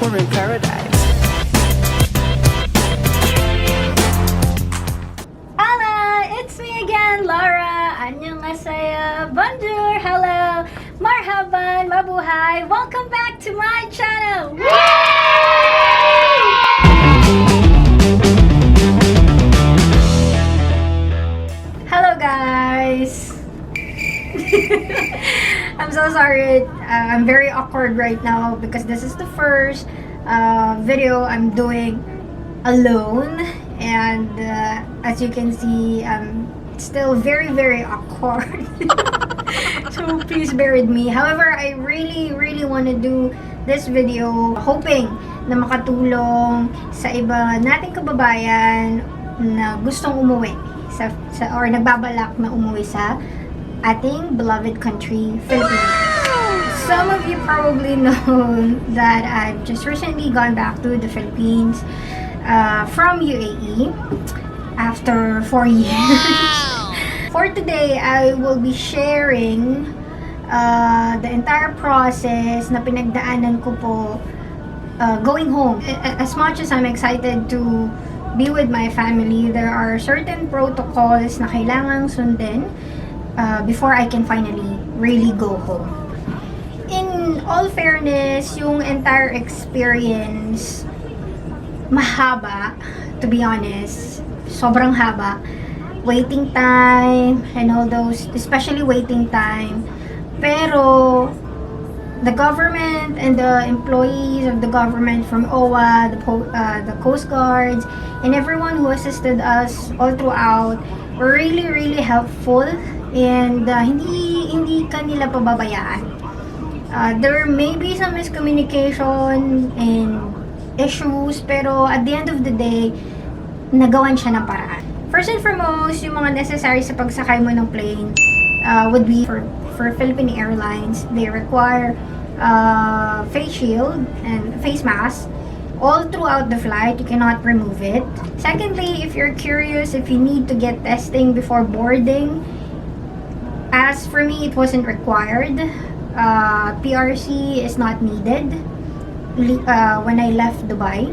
you're in paradise. Hola! It's me again, Laura. Annyeonghaseyo. Bonjour. Hello. Marhaban. Mabuhay. Welcome back to my channel. Hello, guys. I'm so sorry. I'm very awkward right now because this is the first video I'm doing alone, and as you can see, I'm still very awkward. So please bear with me. However, I really want to do this video hoping na makatulong sa iba nating kababayan na gustong umuwi or nagbabalak na umuwi sa ating beloved country, Philippines. Some of you probably know that I've just recently gone back to the Philippines from UAE after 4 years. For today, I will be sharing the entire process na pinagdaanan ko po going home. As much as I'm excited to be with my family, there are certain protocols na kailangang sundin before I can finally really go home. In all fairness, yung entire experience mahaba, to be honest. Sobrang haba. Waiting time and all those, especially waiting time. Pero the government and the employees of the government from OWA, the Coast Guards, and everyone who assisted us all throughout were really helpful, and hindi kanila pababayaan. There may be some miscommunication and issues, pero at the end of the day, nagawan siya ng paraan. First and foremost, yung mga necessary sa pagsakay mo ng plane would be for Philippine Airlines. They require face shield and face mask all throughout the flight. You cannot remove it. Secondly, if you're curious if you need to get testing before boarding, as for me, it wasn't required. PRC is not needed when I left Dubai.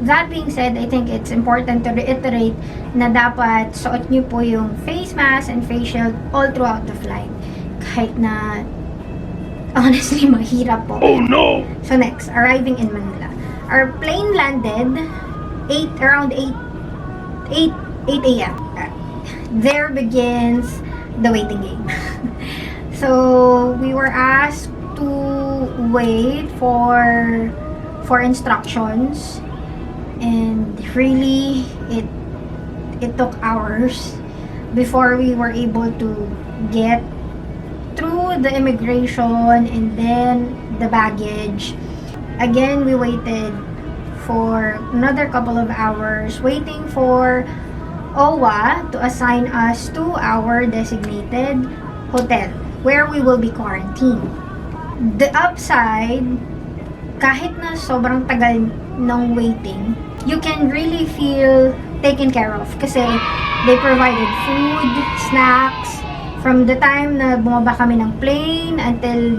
That being said, I think it's important to reiterate na dapat suot nyo po yung face mask and face shield all throughout the flight. Kahit na, honestly, mahirap po. Oh no! So next, arriving in Manila. Our plane landed around 8 a.m. There begins the waiting game. So we were asked to wait for instructions, and really it took hours before we were able to get through the immigration and then the baggage. Again, we waited for another couple of hours waiting for OWA to assign us to our designated hotel where we will be quarantined. The upside, kahit na sobrang tagal ng waiting, you can really feel taken care of kasi they provided food, snacks, from the time na bumaba kami ng plane until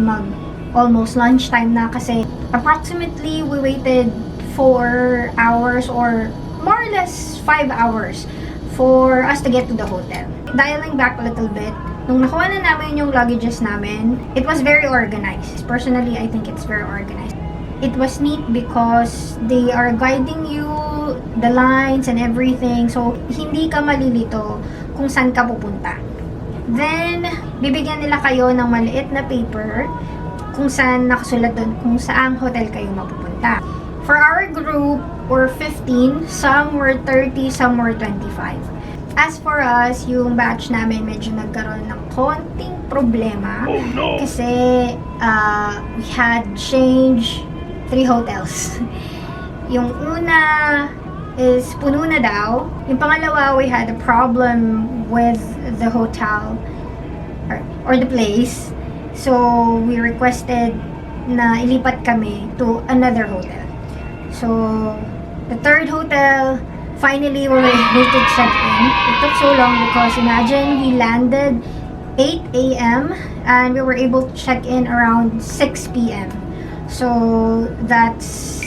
almost lunchtime na, kasi approximately we waited 4 hours or more or less 5 hours for us to get to the hotel. Dialing back a little bit, nung nakuha na namin yung luggages namin, it was very organized. Personally, I think it's very organized. It was neat because they are guiding you the lines and everything, so hindi ka malilito kung saan ka pupunta. Then, bibigyan nila kayo ng maliit na paper kung saan nakasulat doon kung saang hotel kayo mapupunta. For our group, we're 15, some were 30, some were 25. As for us, yung batch namin medyo nagkaroon ng konting problema. Oh no! Kasi we had changed 3 hotels. Yung una is puno na daw. Yung pangalawa, we had a problem with the hotel or the place. So, we requested na ilipat kami to another hotel. So, the third hotel, finally we were able to check in. It took so long because imagine we landed 8 a.m. and we were able to check in around 6 p.m. So that's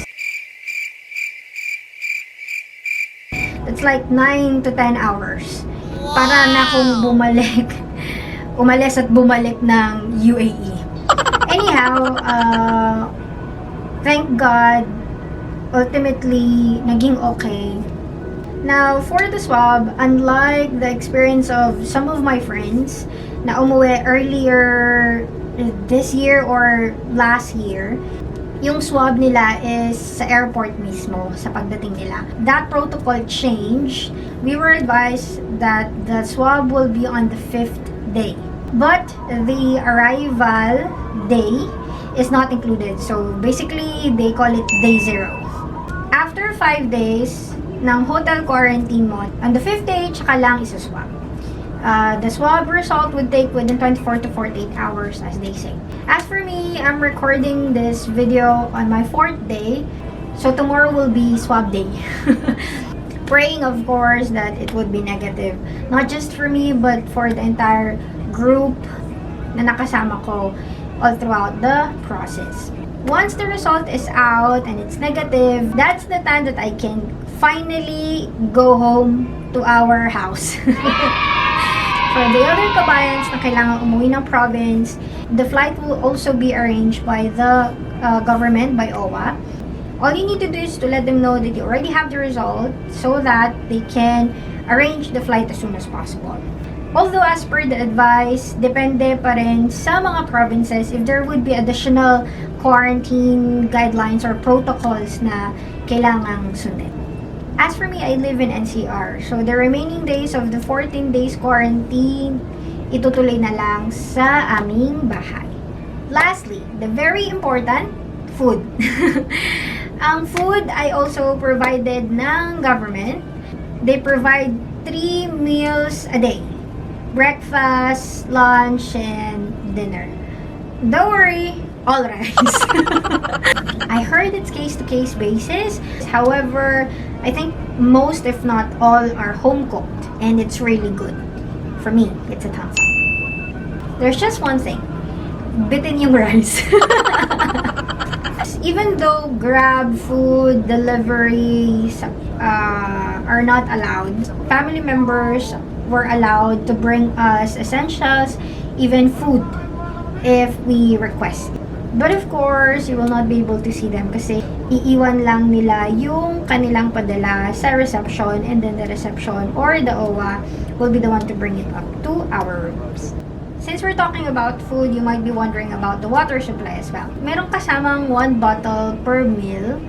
like 9 to 10 hours para na kung umalis at bumalik ng UAE. Anyhow, thank God, ultimately, naging okay. Now, for the swab, unlike the experience of some of my friends na umuwi earlier this year or last year, yung swab nila is sa airport mismo, sa pagdating nila. That protocol changed. We were advised that the swab will be on the 5th day. But the arrival day is not included. So, basically, they call it day 0. After 5 days ng hotel quarantine mo, on the 5th day, tsaka lang isa-swab. The swab result would take within 24 to 48 hours, as they say. As for me, I'm recording this video on my 4th day, so tomorrow will be swab day. Praying, of course, that it would be negative. Not just for me, but for the entire group na nakasama ko all throughout the process. Once the result is out and it's negative, that's the time that I can finally go home to our house. For the other kabayans na kailangan umuwi ng province, the flight will also be arranged by the government, by OWA. All you need to do is to let them know that you already have the result so that they can arrange the flight as soon as possible. Although as per the advice, depende pa rin sa mga provinces if there would be additional quarantine guidelines or protocols na kailangang sundin. As for me, I live in NCR. So, the remaining days of the 14 days quarantine, itutuloy na lang sa aming bahay. Lastly, the very important, food. Ang food ay also provided ng government. They provide 3 meals a day. Breakfast, lunch, and dinner. Don't worry, all rice. I heard it's case-to-case basis. However, I think most, if not all, are home-cooked. And it's really good. For me, it's a thumbs up. There's just one thing. Bitin yung rice. Even though Grab food deliveries are not allowed, family members were allowed to bring us essentials, even food, if we request. But of course, you will not be able to see them kasi iiwan lang nila yung kanilang padala sa reception, and then the reception or the OWA will be the one to bring it up to our rooms. Since we're talking about food, you might be wondering about the water supply as well. Merong kasamang 1 bottle per meal.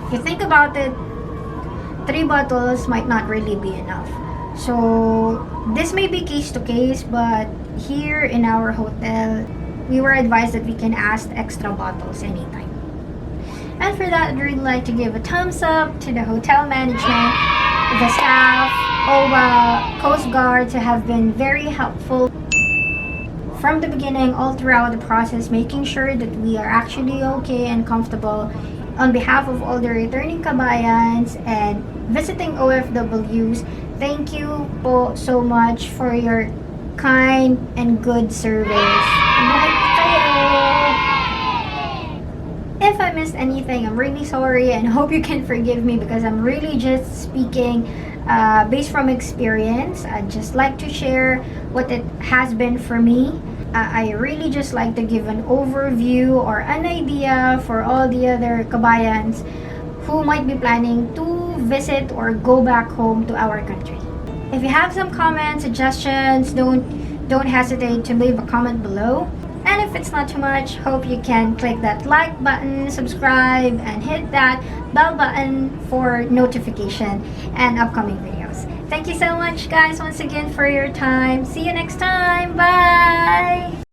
If you think about it, 3 bottles might not really be enough. So, this may be case to case, but here in our hotel, we were advised that we can ask extra bottles anytime. And for that, I'd really like to give a thumbs up to the hotel management, the staff, OWA, Coast Guards who have been very helpful from the beginning all throughout the process, making sure that we are actually okay and comfortable. On behalf of all the returning kabayans and visiting OFWs, thank you po so much for your kind and good service. Buhay po kayo! If I missed anything, I'm really sorry and hope you can forgive me because I'm really just speaking based from experience. I'd just like to share what it has been for me. I really just like to give an overview or an idea for all the other kabayans who might be planning to visit or go back home to our country. If you have some comments, suggestions, don't hesitate to leave a comment below. And if it's not too much, hope you can click that like button, subscribe, and hit that bell button for notification and upcoming videos. Thank you so much, guys, once again for your time. See you next time. Bye!